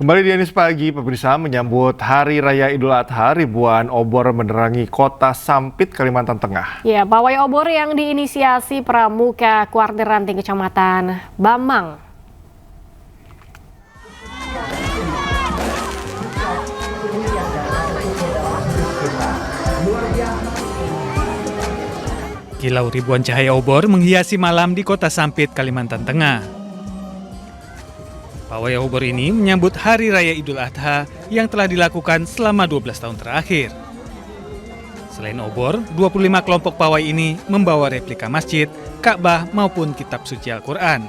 Kembali di Anies Pagi, pemirsa, menyambut Hari Raya Idul Adha, ribuan obor menerangi kota Sampit, Kalimantan Tengah. Ya, pawai obor yang diinisiasi Pramuka Kuartir Ranting Kecamatan Bamang. Kilau ribuan cahaya obor menghiasi malam di kota Sampit, Kalimantan Tengah. Pawai obor ini menyambut Hari Raya Idul Adha yang telah dilakukan selama 12 tahun terakhir. Selain obor, 25 kelompok pawai ini membawa replika masjid, Ka'bah maupun kitab suci Al-Quran.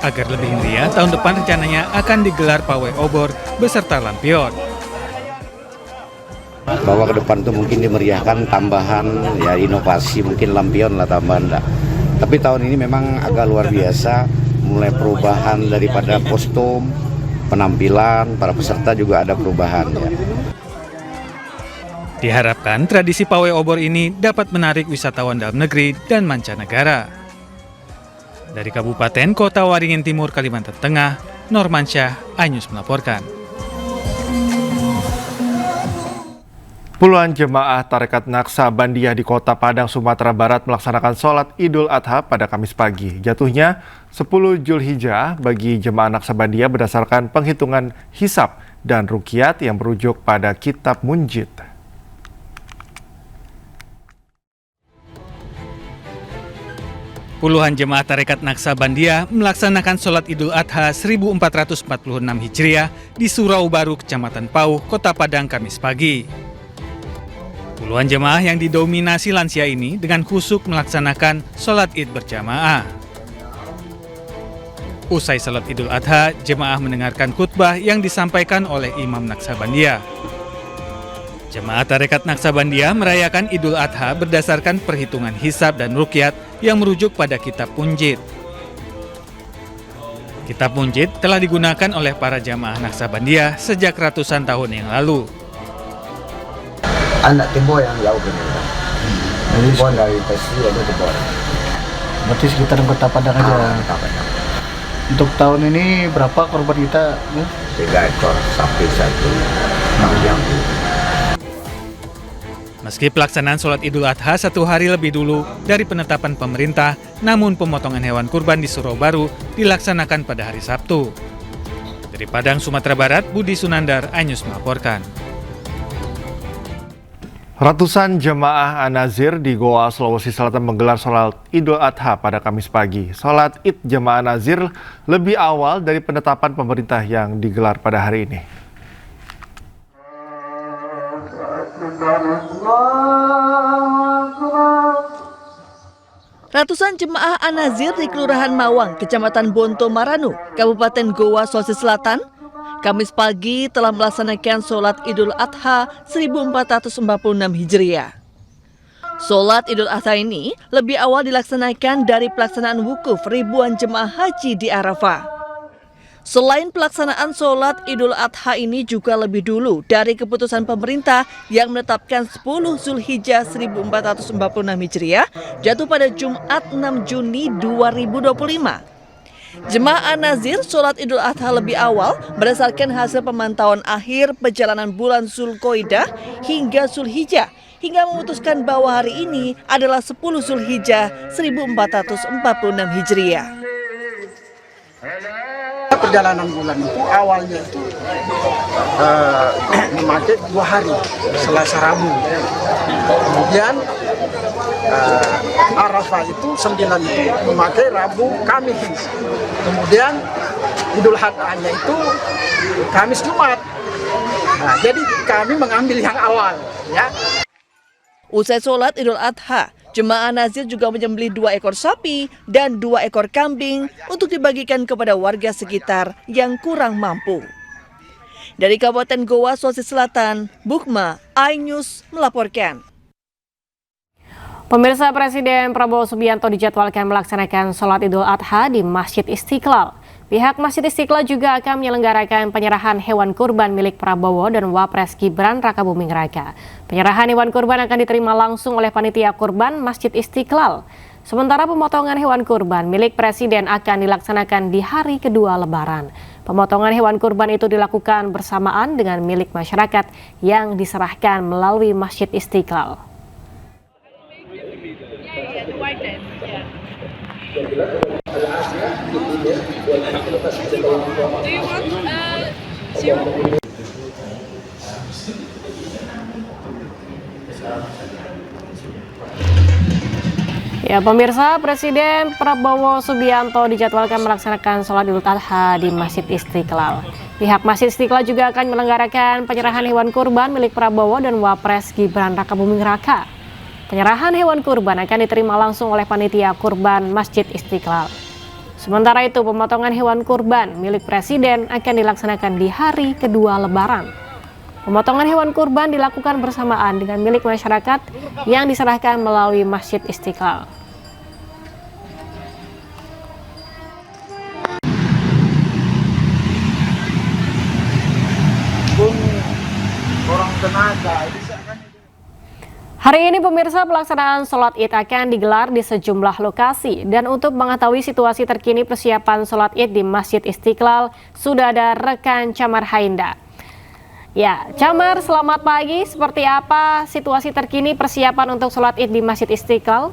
Agar lebih meriah, tahun depan rencananya akan digelar pawai obor beserta lampion. Bahwa ke depan itu mungkin dimeriahkan tambahan, ya inovasi, mungkin lampion lah tambahan. Tapi tahun ini memang agak luar biasa, mulai perubahan daripada kostum, penampilan, para peserta juga ada perubahan. Ya. Diharapkan tradisi pawai obor ini dapat menarik wisatawan dalam negeri dan mancanegara. Dari Kabupaten Kota Waringin Timur, Kalimantan Tengah, Normansyah, iNews melaporkan. Puluhan jemaah Tarekat Naksabandia di Kota Padang, Sumatera Barat melaksanakan sholat Idul Adha pada Kamis pagi. Jatuhnya 10 Zulhijjah bagi jemaah Naksabandia berdasarkan penghitungan hisab dan ruqyat yang merujuk pada kitab Munjid. Puluhan jemaah Tarekat Naksabandia melaksanakan sholat Idul Adha 1446 Hijriah di Surau Baru, Kecamatan Pauh, Kota Padang, Kamis pagi. Puluhan jemaah yang didominasi lansia ini dengan khusyuk melaksanakan sholat id berjamaah. Usai sholat Idul Adha, jemaah mendengarkan khutbah yang disampaikan oleh Imam Naksabandia. Jemaah Tarekat Naksabandia merayakan Idul Adha berdasarkan perhitungan hisab dan ruqyat yang merujuk pada kitab Munjid. Kitab Munjid telah digunakan oleh para jemaah Naksabandia sejak ratusan tahun yang lalu. Anak timbul yang jauh ini. Timbul dari Pesi ada timbul. Berarti sekitar Kota Padang aja. Untuk tahun ini berapa korban kita? 3 ekor sapi 1 kambing. Meski pelaksanaan sholat Idul Adha 1 hari lebih dulu dari penetapan pemerintah, namun pemotongan hewan kurban di Surau Baru dilaksanakan pada hari Sabtu. Dari Padang, Sumatera Barat, Budi Sunandar, iNews melaporkan. Ratusan jemaah An-Nazir di Goa, Sulawesi Selatan menggelar sholat Idul Adha pada Kamis pagi. Sholat Id jemaah An-Nazir lebih awal dari penetapan pemerintah yang digelar pada hari ini. Ratusan jemaah An-Nazir di Kelurahan Mawang, Kecamatan Bonto Maranu, Kabupaten Goa, Sulawesi Selatan, Kamis pagi telah melaksanakan sholat Idul Adha 1446 Hijriah. Sholat Idul Adha ini lebih awal dilaksanakan dari pelaksanaan wukuf ribuan jemaah haji di Arafah. Selain pelaksanaan sholat Idul Adha ini juga lebih dulu dari keputusan pemerintah yang menetapkan 10 Zulhijjah 1446 Hijriah jatuh pada Jumat 6 Juni 2025. Jemaah An-Nazir sholat Idul Adha lebih awal berdasarkan hasil pemantauan akhir perjalanan bulan Zulqoidah hingga Zulhijjah, hingga memutuskan bahwa hari ini adalah 10 Zulhijjah 1446 Hijriah. Perjalanan bulan itu awalnya itu memakai 2 hari, Selasa Rabu. Kemudian Arafah itu 9 itu memakai Rabu Kamis. Kemudian Idul Adha-nya itu Kamis Jumat. Nah, jadi kami mengambil yang awal, ya. Usai sholat Idul Adha, jemaah Nazir juga menyembelih 2 ekor sapi dan 2 ekor kambing untuk dibagikan kepada warga sekitar yang kurang mampu. Dari Kabupaten Goa, Sulawesi Selatan, Bukma, iNews melaporkan. Pemirsa, Presiden Prabowo Subianto dijadwalkan melaksanakan sholat Idul Adha di Masjid Istiqlal. Pihak Masjid Istiqlal juga akan menyelenggarakan penyerahan hewan kurban milik Prabowo dan Wapres Gibran Rakabuming Raka. Penyerahan hewan kurban akan diterima langsung oleh panitia kurban Masjid Istiqlal. Sementara pemotongan hewan kurban milik Presiden akan dilaksanakan di hari kedua Lebaran. Pemotongan hewan kurban itu dilakukan bersamaan dengan milik masyarakat yang diserahkan melalui Masjid Istiqlal. Ya, pemirsa, Presiden Prabowo Subianto dijadwalkan melaksanakan sholat Idul Adha di Masjid Istiqlal. Pihak Masjid Istiqlal juga akan menyelenggarakan penyerahan hewan kurban milik Prabowo dan Wapres Gibran Rakabuming Raka. Penyerahan hewan kurban akan diterima langsung oleh panitia kurban Masjid Istiqlal. Sementara itu, pemotongan hewan kurban milik Presiden akan dilaksanakan di hari kedua Lebaran. Pemotongan hewan kurban dilakukan bersamaan dengan milik masyarakat yang diserahkan melalui Masjid Istiqlal. Hari ini pemirsa, pelaksanaan sholat Id akan digelar di sejumlah lokasi. Dan untuk mengetahui situasi terkini persiapan sholat Id di Masjid Istiqlal, sudah ada rekan Camar Hainda. Ya, Camar, selamat pagi. Seperti apa situasi terkini persiapan untuk sholat Id di Masjid Istiqlal?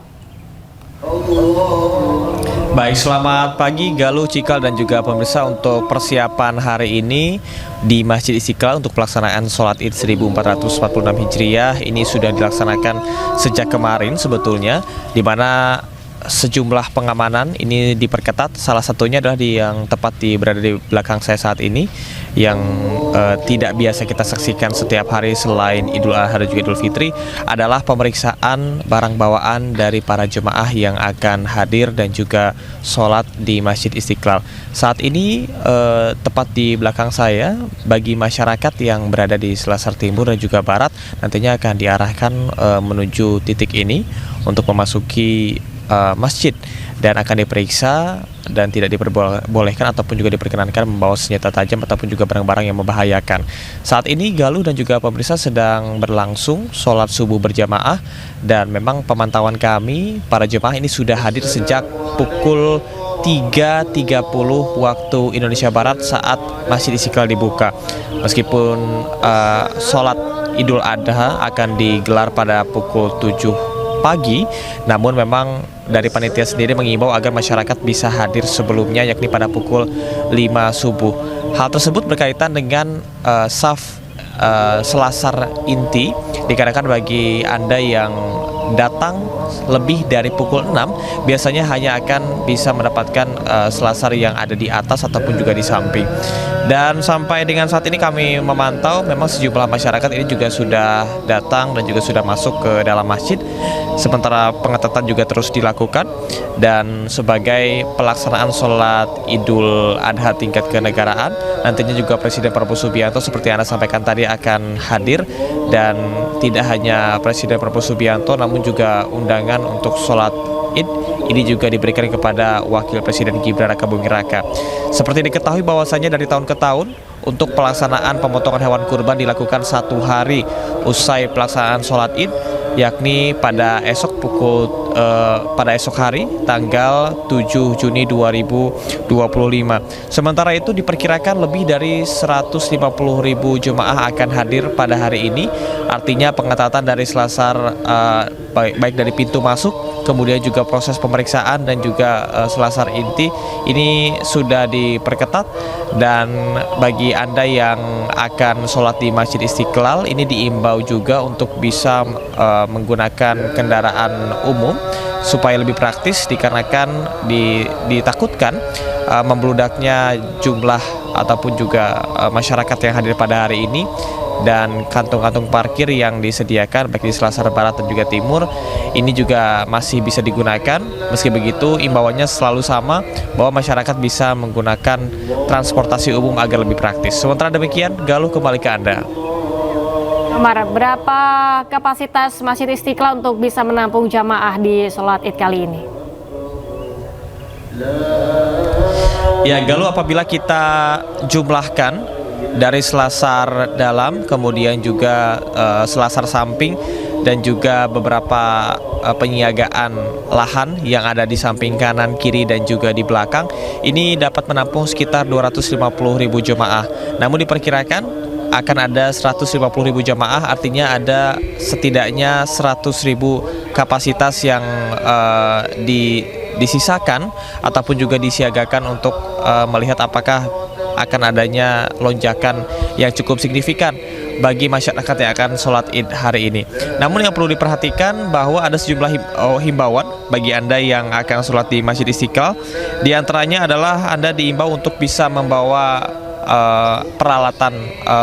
Baik, selamat pagi Galuh, Cikal, dan juga pemirsa. Untuk persiapan hari ini di Masjid Istiqlal untuk pelaksanaan sholat Id 1446 Hijriah ini sudah dilaksanakan sejak kemarin sebetulnya, di mana sejumlah pengamanan ini diperketat. Salah satunya adalah yang tepat berada di belakang saya saat ini, yang tidak biasa kita saksikan setiap hari selain Idul Adha dan juga Idul Fitri, adalah pemeriksaan barang bawaan dari para jemaah yang akan hadir dan juga sholat di Masjid Istiqlal. Saat ini tepat di belakang saya, bagi masyarakat yang berada di Selasar Timur dan juga Barat, nantinya akan diarahkan menuju titik ini untuk memasuki masjid dan akan diperiksa dan tidak diperbolehkan ataupun juga diperkenankan membawa senjata tajam ataupun juga barang-barang yang membahayakan. Saat ini Galuh dan juga pemirsa sedang berlangsung sholat subuh berjamaah, dan memang pemantauan kami para jemaah ini sudah hadir sejak pukul 3.30 waktu Indonesia Barat saat Masjid Istiqlal dibuka. Meskipun sholat Idul Adha akan digelar pada pukul 7 pagi, namun memang dari panitia sendiri mengimbau agar masyarakat bisa hadir sebelumnya, yakni pada pukul 5 subuh. Hal tersebut berkaitan dengan saf Selasar inti, dikarenakan bagi Anda yang datang lebih dari pukul 6 biasanya hanya akan bisa mendapatkan selasar yang ada di atas ataupun juga di samping. Dan sampai dengan saat ini kami memantau memang sejumlah masyarakat ini juga sudah datang dan juga sudah masuk ke dalam masjid, sementara pengetatan juga terus dilakukan. Dan sebagai pelaksanaan sholat Idul Adha tingkat kenegaraan, nantinya juga Presiden Prabowo Subianto seperti yang Anda sampaikan tadi akan hadir, dan tidak hanya Presiden Prabowo Subianto namun juga undangan untuk sholat Id ini juga diberikan kepada Wakil Presiden Gibran Rakabuming Raka. Seperti diketahui bahwasanya dari tahun ke tahun untuk pelaksanaan pemotongan hewan kurban dilakukan 1 hari usai pelaksanaan sholat Id, yakni pada esok pada esok hari tanggal 7 Juni 2025. Sementara itu diperkirakan lebih dari 150.000 jemaah akan hadir pada hari ini. Artinya pengetatan dari Selasar baik dari pintu masuk, kemudian juga proses pemeriksaan dan juga Selasar inti ini sudah diperketat. Dan bagi Anda yang akan sholat di Masjid Istiqlal ini diimbau juga untuk bisa menggunakan kendaraan umum supaya lebih praktis, dikarenakan ditakutkan membludaknya jumlah ataupun juga masyarakat yang hadir pada hari ini, dan kantung-kantung parkir yang disediakan baik di Selasar Barat dan juga Timur ini juga masih bisa digunakan. Meski begitu, imbauannya selalu sama, bahwa masyarakat bisa menggunakan transportasi umum agar lebih praktis. Sementara demikian, Galuh, kembali ke Anda. Amar, berapa kapasitas Masjid Istiqlal untuk bisa menampung jamaah di sholat Id kali ini? Ya, Galuh, apabila kita jumlahkan dari Selasar dalam, kemudian juga Selasar samping, dan juga beberapa penyiagaan lahan yang ada di samping kanan, kiri, dan juga di belakang. Ini dapat menampung sekitar 250.000 jemaah. Namun diperkirakan akan ada 150.000 jemaah, artinya ada setidaknya 100.000 kapasitas yang disisakan ataupun juga disiagakan untuk melihat apakah akan adanya lonjakan yang cukup signifikan bagi masyarakat yang akan sholat id hari ini. Namun yang perlu diperhatikan bahwa ada sejumlah himbauan bagi Anda yang akan sholat di Masjid Istiqlal. Di antaranya adalah Anda diimbau untuk bisa membawa peralatan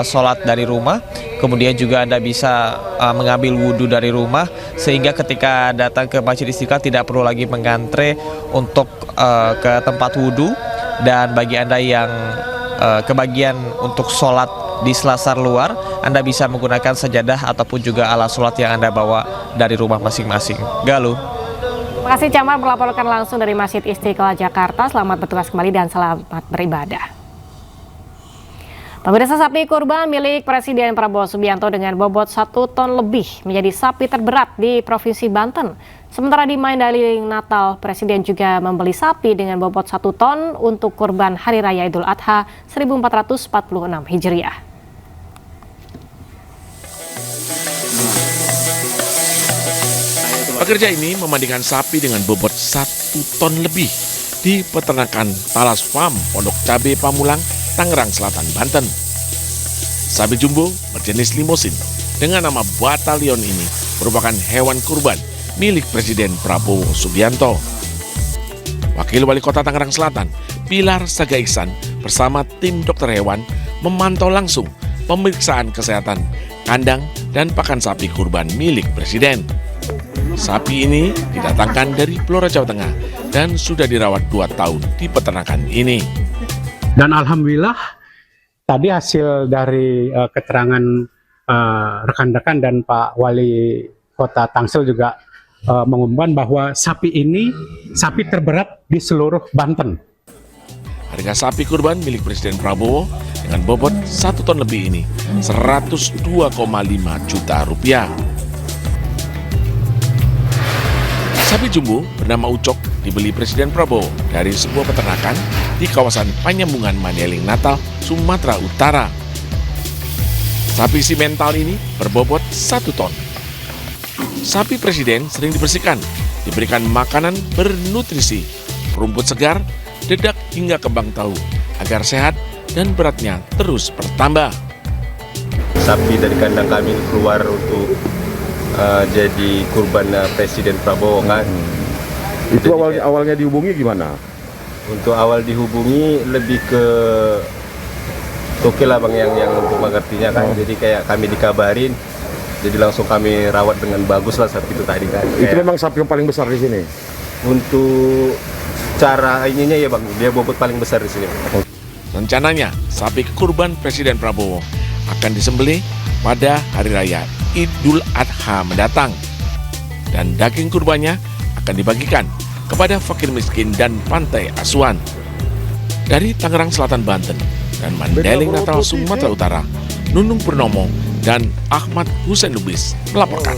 sholat dari rumah. Kemudian juga Anda bisa mengambil wudhu dari rumah, sehingga ketika datang ke Masjid Istiqlal tidak perlu lagi mengantre untuk ke tempat wudhu. Dan bagi Anda yang kebagian untuk sholat di selasar luar, Anda bisa menggunakan sajadah ataupun juga alat sholat yang Anda bawa dari rumah masing-masing. Galuh. Terima kasih Camar melaporkan langsung dari Masjid Istiqlal Jakarta. Selamat bertugas kembali dan selamat beribadah. Pemirsa, sapi kurban milik Presiden Prabowo Subianto dengan bobot 1 ton lebih menjadi sapi terberat di Provinsi Banten. Sementara di Mandailing Natal, Presiden juga membeli sapi dengan bobot 1 ton untuk kurban Hari Raya Idul Adha 1446 Hijriah. Pekerja ini memandikan sapi dengan bobot 1 ton lebih di peternakan Talas Farm, Pondok Cabe Pamulang, Tangerang Selatan, Banten. Sapi jumbo berjenis limosin dengan nama Batalion ini merupakan hewan kurban milik Presiden Prabowo Subianto. Wakil Wali Kota Tangerang Selatan, Pilar Saga Ihsan bersama tim dokter hewan memantau langsung pemeriksaan kesehatan kandang dan pakan sapi kurban milik Presiden. Sapi ini didatangkan dari Blora, Jawa Tengah dan sudah dirawat 2 tahun di peternakan ini. Dan alhamdulillah tadi hasil dari keterangan rekan-rekan dan Pak Wali Kota Tangsel juga mengumumkan bahwa sapi ini sapi terberat di seluruh Banten. Harga sapi kurban milik Presiden Prabowo dengan bobot 1 ton lebih ini 102,5 juta rupiah. Sapi jumbo bernama Ucok dibeli Presiden Prabowo dari sebuah peternakan di kawasan Panyambungan Mandailing Natal, Sumatera Utara. Sapi simental ini berbobot 1 ton. Sapi Presiden sering dibersihkan, diberikan makanan bernutrisi, rumput segar, dedak hingga kembang tahu agar sehat dan beratnya terus bertambah. Sapi dari kandang kami keluar untuk jadi kurban Presiden Prabowo kan. Itu awalnya dihubungi gimana? Untuk awal dihubungi lebih ke oke lah bang yang untuk mengertinya kan. Jadi kayak kami dikabarin, jadi langsung kami rawat dengan bagus lah sapi itu tadi kan. Itu memang sapi yang paling besar di sini. Untuk cara ininya ya bang, dia bobot paling besar di sini. Rencananya sapi kurban Presiden Prabowo akan disembelih pada Hari Raya Idul Adha mendatang, dan daging kurbannya akan dibagikan kepada fakir miskin dan pantai asuhan. Dari Tangerang Selatan, Banten dan Mandailing Natal, Sumatera Utara, Nunung Purnomo dan Ahmad Hussein Lubis melaporkan.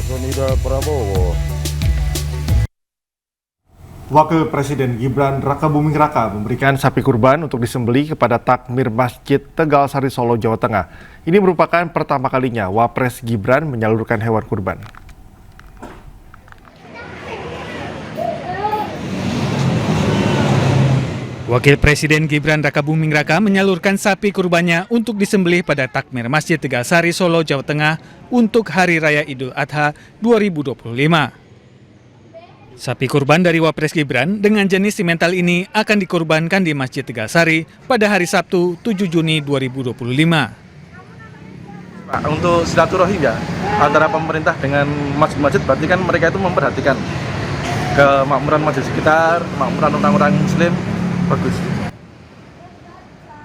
Wakil Presiden Gibran Rakabuming Raka memberikan sapi kurban untuk disembelih kepada takmir Masjid Tegal Sari, Solo, Jawa Tengah. Ini merupakan pertama kalinya Wapres Gibran menyalurkan hewan kurban. Wakil Presiden Gibran Rakabuming Raka menyalurkan sapi kurbannya untuk disembelih pada takmir Masjid Tegal Sari, Solo, Jawa Tengah untuk Hari Raya Idul Adha 2025. Sapi kurban dari Wapres Gibran dengan jenis simental ini akan dikurbankan di Masjid Tegal Sari pada hari Sabtu 7 Juni 2025. Untuk silaturahim ya antara pemerintah dengan masjid-masjid, berarti kan mereka itu memperhatikan kemakmuran masjid sekitar, kemakmuran orang-orang muslim, bagus.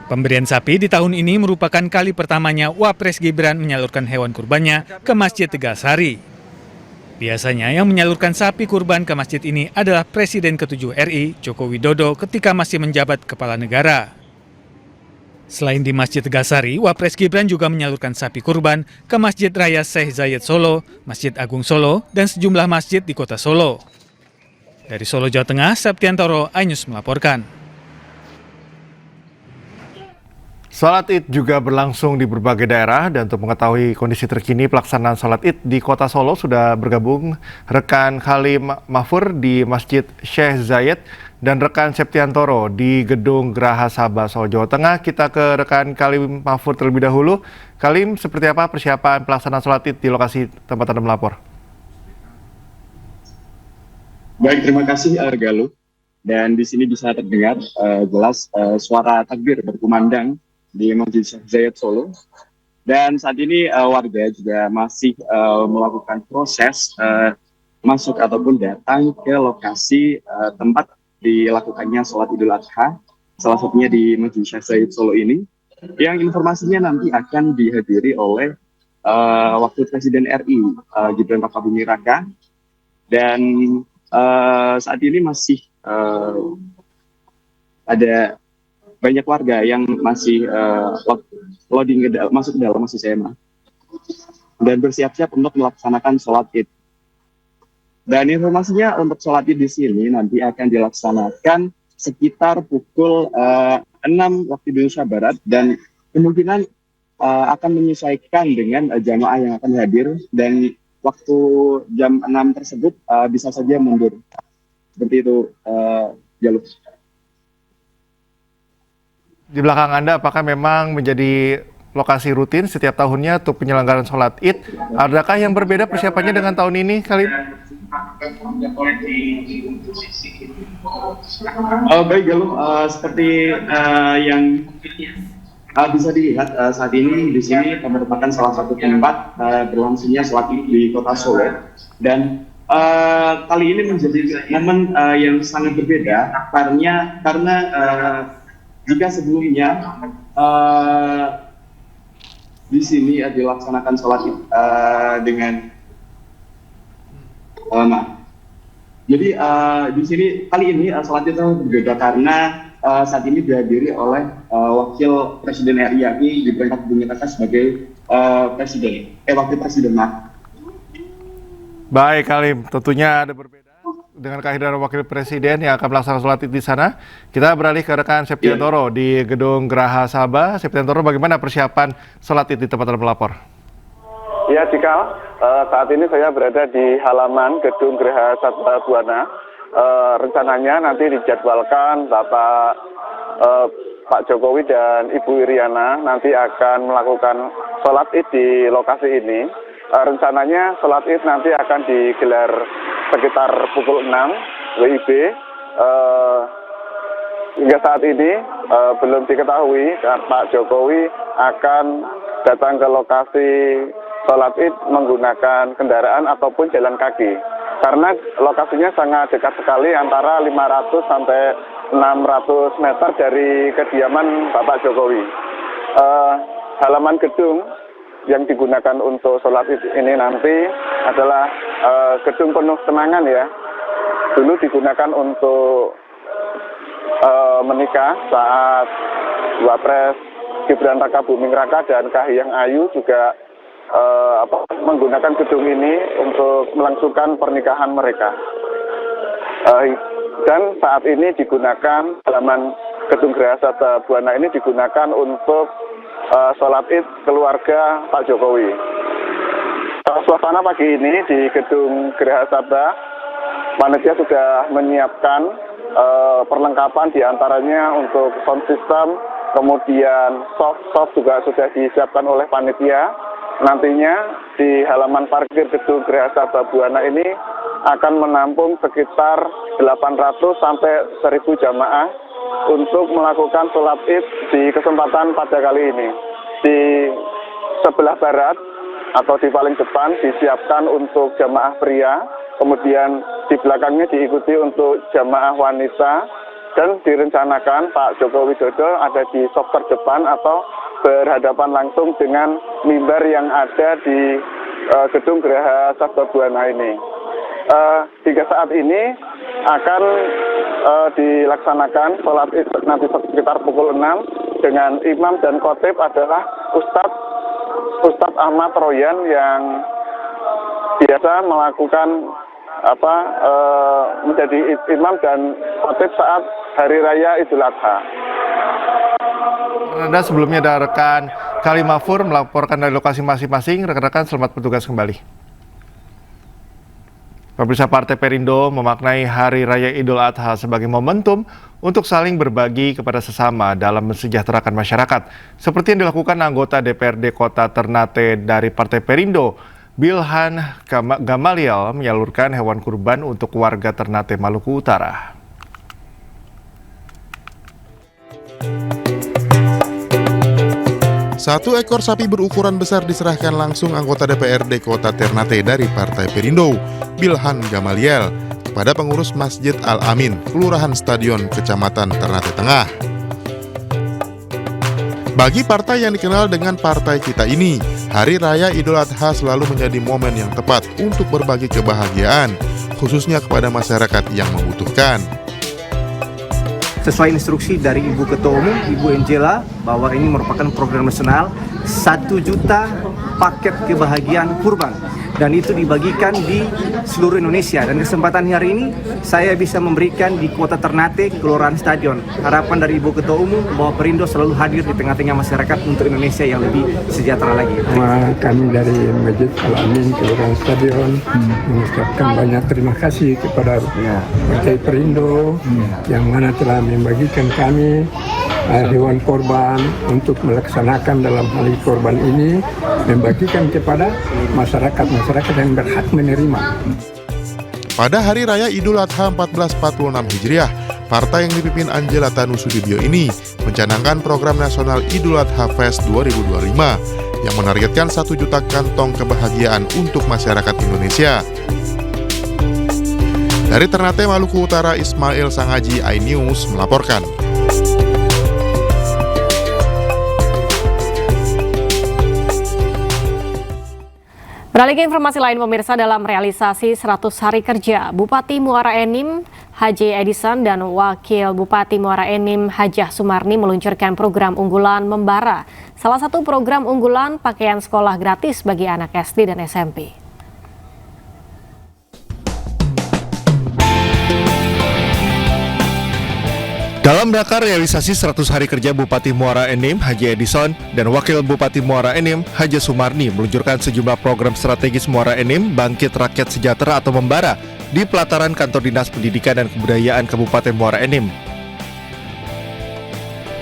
Pemberian sapi di tahun ini merupakan kali pertamanya Wapres Gibran menyalurkan hewan kurbannya ke Masjid Tegal Sari. Biasanya yang menyalurkan sapi kurban ke masjid ini adalah Presiden ke-7 RI, Joko Widodo, ketika masih menjabat kepala negara. Selain di Masjid Tegasari, Wapres Gibran juga menyalurkan sapi kurban ke Masjid Raya Syekh Zayed Solo, Masjid Agung Solo, dan sejumlah masjid di kota Solo. Dari Solo, Jawa Tengah, Septiantoro, iNews melaporkan. Salat Id juga berlangsung di berbagai daerah, dan untuk mengetahui kondisi terkini pelaksanaan salat Id di kota Solo sudah bergabung rekan Halim Mahfur di Masjid Syekh Zayed dan rekan Septiantoro di Gedung Geraha Sabah, Solo, Jawa Tengah. Kita ke rekan Halim Mahfur terlebih dahulu. Halim, seperti apa persiapan pelaksanaan salat Id di lokasi tempat Anda melapor? Baik, terima kasih Galuh. Dan di sini bisa terdengar jelas suara takbir berkumandang di Masjid Syekh Zayed Solo. Dan saat ini warga juga masih melakukan proses masuk ataupun datang ke lokasi tempat dilakukannya sholat Idul Adha, salah satunya di Masjid Syekh Zayed Solo ini, yang informasinya nanti akan dihadiri oleh Wakil Presiden RI Gibran Rakabuming Raka. Dan saat ini masih ada banyak warga yang masih loading masuk ke dalam masjid Sema dan bersiap-siap untuk melaksanakan sholat Id. Dan informasinya untuk sholat Id di sini nanti akan dilaksanakan sekitar pukul 6 waktu Indonesia Barat, dan kemungkinan akan menyesuaikan dengan jamaah yang akan hadir, dan waktu jam 6 tersebut bisa saja mundur. Seperti itu, Galuh. Di belakang Anda, apakah memang menjadi lokasi rutin setiap tahunnya untuk penyelenggaraan sholat Id? Adakah yang berbeda persiapannya dengan tahun ini, Halim? Baik, Galuh, seperti yang bisa dilihat saat ini di sini merupakan salah satu tempat berlangsungnya sholat Id di kota Solo, dan kali ini menjadi momen yang sangat berbeda karena jika sebelumnya di sini dilaksanakan sholat Id dengan jadi di sini kali ini sholat Id berbeda karena saat ini dihadiri oleh Wakil Presiden RI yakni Gibran Rakabuming Raka sebagai Wakil Presiden. Baik, Halim, tentunya ada berbeda dengan kehadiran Wakil Presiden yang akan melaksanakan sholat Id di sana. Kita beralih ke rekan Septiantoro di Gedung Geraha Sabah. Septiantoro, bagaimana persiapan sholat Id di tempat Anda melapor? Ya, Cikal, saat ini saya berada di halaman Gedung Geraha Sabah Buana. Rencananya nanti dijadwalkan Pak Jokowi dan Ibu Iriana nanti akan melakukan sholat Id di lokasi ini. Rencananya sholat Id nanti akan digelar sekitar pukul 6 WIB. Hingga saat ini belum diketahui Pak Jokowi akan datang ke lokasi sholat Id menggunakan kendaraan ataupun jalan kaki. Karena lokasinya sangat dekat sekali, antara 500 sampai 600 meter dari kediaman Bapak Jokowi. Halaman gedung yang digunakan untuk sholat Id ini nanti adalah gedung penuh kenangan ya. Dulu digunakan untuk menikah saat Wapres Gibran Rakabuming Raka dan Kahiyang Ayu juga menggunakan gedung ini untuk melangsungkan pernikahan mereka. Dan saat ini digunakan halaman Gedung Geraha Sabah Buana ini digunakan untuk sholat Id keluarga Pak Jokowi. Suasana pagi ini di Gedung Geraha Sabah, panitia sudah menyiapkan perlengkapan diantaranya untuk sound system, kemudian soft juga sudah disiapkan oleh panitia. Nantinya di halaman parkir Gedung Geraha Sabah Buana ini akan menampung sekitar 800 sampai 1000 jamaah untuk melakukan sholat Id di kesempatan pada kali ini. Di sebelah barat atau di paling depan disiapkan untuk jamaah pria, kemudian di belakangnya diikuti untuk jamaah wanita, dan direncanakan Pak Joko Widodo ada di sop terdepan atau berhadapan langsung dengan mimbar yang ada di Gedung Geraha Sabah Buana ini. Hingga saat ini akan dilaksanakan sholat Id nanti sekitar pukul 6 dengan imam dan khotib adalah Ustadz Ahmad Royan yang biasa melakukan menjadi imam dan khotib saat Hari Raya Idul Adha. Anda sebelumnya ada rekan Kalimafur melaporkan dari lokasi masing-masing. Rekan-rekan selamat bertugas kembali. Pemirsa, Partai Perindo memaknai Hari Raya Idul Adha sebagai momentum untuk saling berbagi kepada sesama dalam mensejahterakan masyarakat. Seperti yang dilakukan anggota DPRD Kota Ternate dari Partai Perindo, Bilhan Gamaliel menyalurkan hewan kurban untuk warga Ternate, Maluku Utara. Satu ekor sapi berukuran besar diserahkan langsung anggota DPRD Kota Ternate dari Partai Perindo, Bilhan Gamaliel, kepada pengurus Masjid Al-Amin, Kelurahan Stadion, Kecamatan Ternate Tengah. Bagi partai yang dikenal dengan Partai Kita ini, Hari Raya Idul Adha selalu menjadi momen yang tepat untuk berbagi kebahagiaan, khususnya kepada masyarakat yang membutuhkan. Sesuai instruksi dari Ibu Ketua Umum, Ibu Angela, bahwa ini merupakan program nasional 1 juta paket kebahagiaan kurban. Dan itu dibagikan di seluruh Indonesia. Dan kesempatan hari ini saya bisa memberikan di Kota Ternate, Kelurahan Stadion. Harapan dari Ibu Ketua Umum bahwa Perindo selalu hadir di tengah-tengah masyarakat untuk Indonesia yang lebih sejahtera lagi. Kami dari Masjid Al-Amin, Kelurahan Stadion, mengucapkan banyak terima kasih kepada Partai Perindo yang mana telah membagikan kami hewan korban untuk melaksanakan dalam hari korban ini, membagikan kepada masyarakat yang berhak menerima. Pada Hari Raya Idul Adha 1446 Hijriah, partai yang dipimpin Angela Tanusudibyo ini mencanangkan program nasional Idul Adha Fest 2025 yang menargetkan 1 juta kantong kebahagiaan untuk masyarakat Indonesia. Dari Ternate, Maluku Utara, Ismail Sangaji, iNews melaporkan. Beralih ke informasi lain, pemirsa, dalam realisasi 100 hari kerja, Bupati Muara Enim Haji Edison dan Wakil Bupati Muara Enim Hajah Sumarni meluncurkan program unggulan Membara. Salah satu program unggulan pakaian sekolah gratis bagi anak SD dan SMP. Dalam rangka realisasi 100 hari kerja Bupati Muara Enim Haji Edison dan Wakil Bupati Muara Enim Hajah Sumarni meluncurkan sejumlah program strategis Muara Enim Bangkit Rakyat Sejahtera atau Membara di pelataran Kantor Dinas Pendidikan dan Kebudayaan Kabupaten Muara Enim.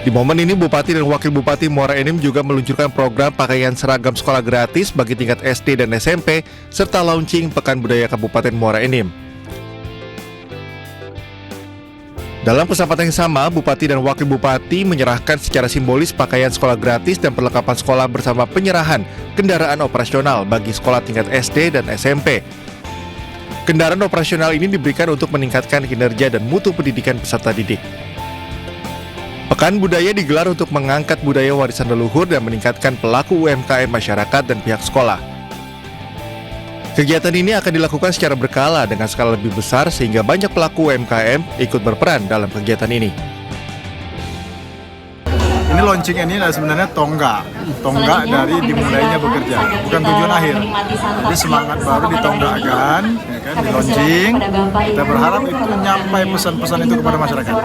Di momen ini, Bupati dan Wakil Bupati Muara Enim juga meluncurkan program pakaian seragam sekolah gratis bagi tingkat SD dan SMP serta launching Pekan Budaya Kabupaten Muara Enim. Dalam kesempatan yang sama, Bupati dan Wakil Bupati menyerahkan secara simbolis pakaian sekolah gratis dan perlengkapan sekolah bersama penyerahan kendaraan operasional bagi sekolah tingkat SD dan SMP. Kendaraan operasional ini diberikan untuk meningkatkan kinerja dan mutu pendidikan peserta didik. Pekan Budaya digelar untuk mengangkat budaya warisan leluhur dan meningkatkan pelaku UMKM masyarakat dan pihak sekolah. Kegiatan ini akan dilakukan secara berkala dengan skala lebih besar sehingga banyak pelaku UMKM ikut berperan dalam kegiatan ini. Ini launching ini sebenarnya tonggak dari dimulainya bekerja, bukan tujuan akhir. Jadi semangat baru ditonggakkan, ya kan, di launching. Kita berharap itu nyampai pesan-pesan itu kepada masyarakat.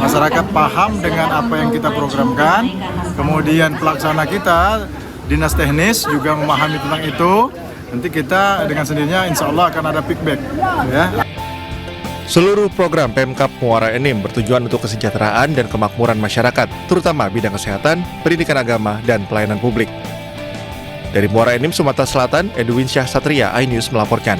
Masyarakat paham dengan apa yang kita programkan, kemudian pelaksana kita, dinas teknis juga memahami tentang itu. Nanti kita dengan sendirinya insya Allah akan ada feedback. Ya. Seluruh program Pemkab Muara Enim bertujuan untuk kesejahteraan dan kemakmuran masyarakat, terutama bidang kesehatan, pendidikan agama, dan pelayanan publik. Dari Muara Enim, Sumatera Selatan, Edwin Syah Satria, iNews melaporkan.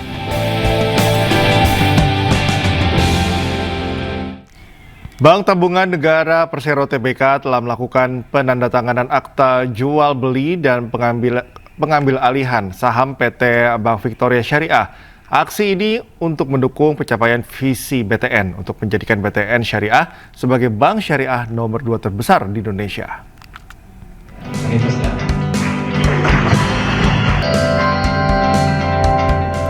Bank Tabungan Negara Persero Tbk telah melakukan penandatanganan akta jual beli dan pengambil alihan saham PT Bank Victoria Syariah. Aksi ini untuk mendukung pencapaian visi BTN untuk menjadikan BTN Syariah sebagai bank syariah nomor 2 terbesar di Indonesia.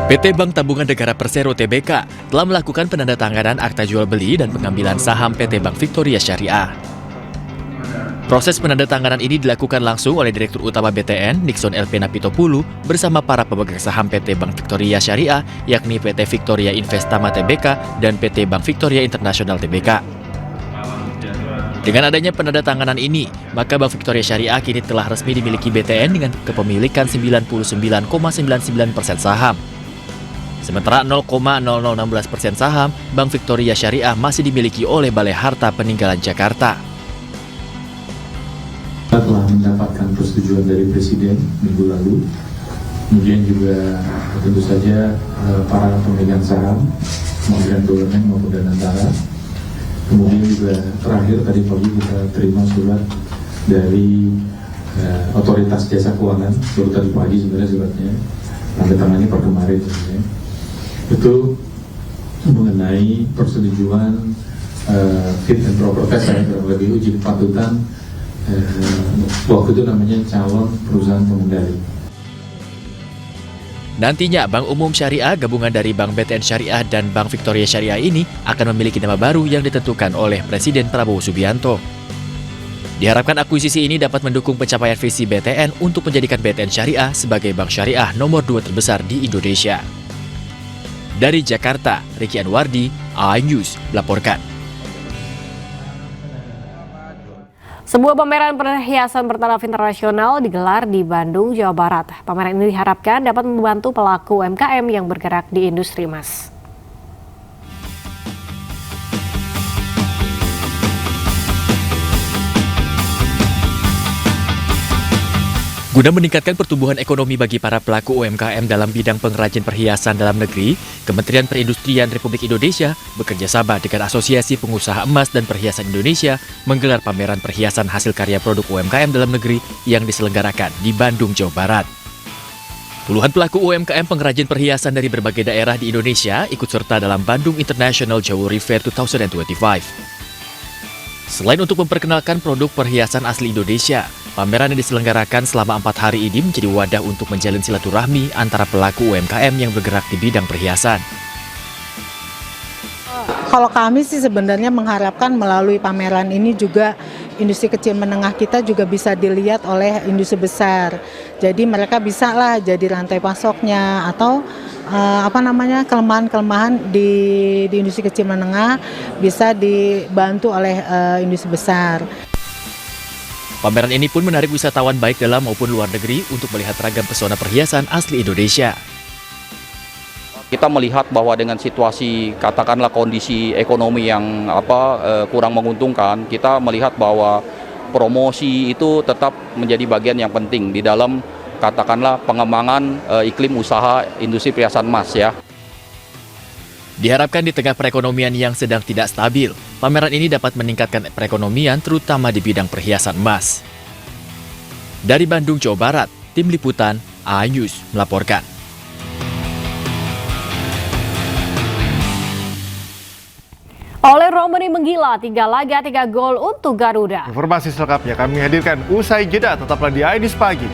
PT Bank Tabungan Negara Persero Tbk telah melakukan penandatanganan akta jual beli dan pengambilan saham PT Bank Victoria Syariah. Proses penandatanganan ini dilakukan langsung oleh Direktur Utama BTN, Nixon LP Napitopulu, bersama para pemegang saham PT Bank Victoria Syariah, yakni PT Victoria Investama Tbk dan PT Bank Victoria International Tbk. Dengan adanya penandatanganan ini, maka Bank Victoria Syariah kini telah resmi dimiliki BTN dengan kepemilikan 99,99% saham. Sementara 0,0016% saham Bank Victoria Syariah masih dimiliki oleh Balai Harta Peninggalan Jakarta. Kita telah mendapatkan persetujuan dari Presiden minggu lalu. Kemudian juga tentu saja para pemegang saham, Kementerian BUMN maupun Danantara. Kemudian juga terakhir tadi pagi kita terima surat dari Otoritas Jasa Keuangan, baru tadi pagi sebenarnya suratnya, tanda tangannya per kemarin sebenarnya. Itu mengenai persetujuan fit and proper test, lebih uji kepatutan waktu itu namanya calon perusahaan pengendali. Nantinya Bank Umum Syariah gabungan dari Bank BTN Syariah dan Bank Victoria Syariah ini akan memiliki nama baru yang ditentukan oleh Presiden Prabowo Subianto. Diharapkan akuisisi ini dapat mendukung pencapaian visi BTN untuk menjadikan BTN Syariah sebagai bank syariah nomor 2 terbesar di Indonesia. Dari Jakarta, Ricky Anwardi, iNews melaporkan. Sebuah pameran perhiasan bertaraf internasional digelar di Bandung, Jawa Barat. Pameran ini diharapkan dapat membantu pelaku UMKM yang bergerak di industri emas. Guna meningkatkan pertumbuhan ekonomi bagi para pelaku UMKM dalam bidang pengrajin perhiasan dalam negeri, Kementerian Perindustrian Republik Indonesia bekerjasama dengan Asosiasi Pengusaha Emas dan Perhiasan Indonesia menggelar pameran perhiasan hasil karya produk UMKM dalam negeri yang diselenggarakan di Bandung, Jawa Barat. Puluhan pelaku UMKM pengrajin perhiasan dari berbagai daerah di Indonesia ikut serta dalam Bandung International Jewelry Fair 2025. Selain untuk memperkenalkan produk perhiasan asli Indonesia, pameran yang diselenggarakan selama 4 hari ini menjadi wadah untuk menjalin silaturahmi antara pelaku UMKM yang bergerak di bidang perhiasan. Kalau kami sih sebenarnya mengharapkan melalui pameran ini juga industri kecil menengah kita juga bisa dilihat oleh industri besar. Jadi mereka bisa lah jadi rantai pasoknya atau kelemahan-kelemahan di industri kecil menengah bisa dibantu oleh industri besar. Pameran ini pun menarik wisatawan baik dalam maupun luar negeri untuk melihat ragam pesona perhiasan asli Indonesia. Kita melihat bahwa dengan situasi katakanlah kondisi ekonomi yang kurang menguntungkan, kita melihat bahwa promosi itu tetap menjadi bagian yang penting di dalam katakanlah pengembangan iklim usaha industri perhiasan emas ya. Diharapkan di tengah perekonomian yang sedang tidak stabil, pameran ini dapat meningkatkan perekonomian terutama di bidang perhiasan emas. Dari Bandung, Jawa Barat, Tim Liputan iNews melaporkan. Oleh Romani menggila 3 laga 3 gol untuk Garuda. Informasi selengkapnya kami hadirkan usai jeda, tetaplah di iNews Pagi.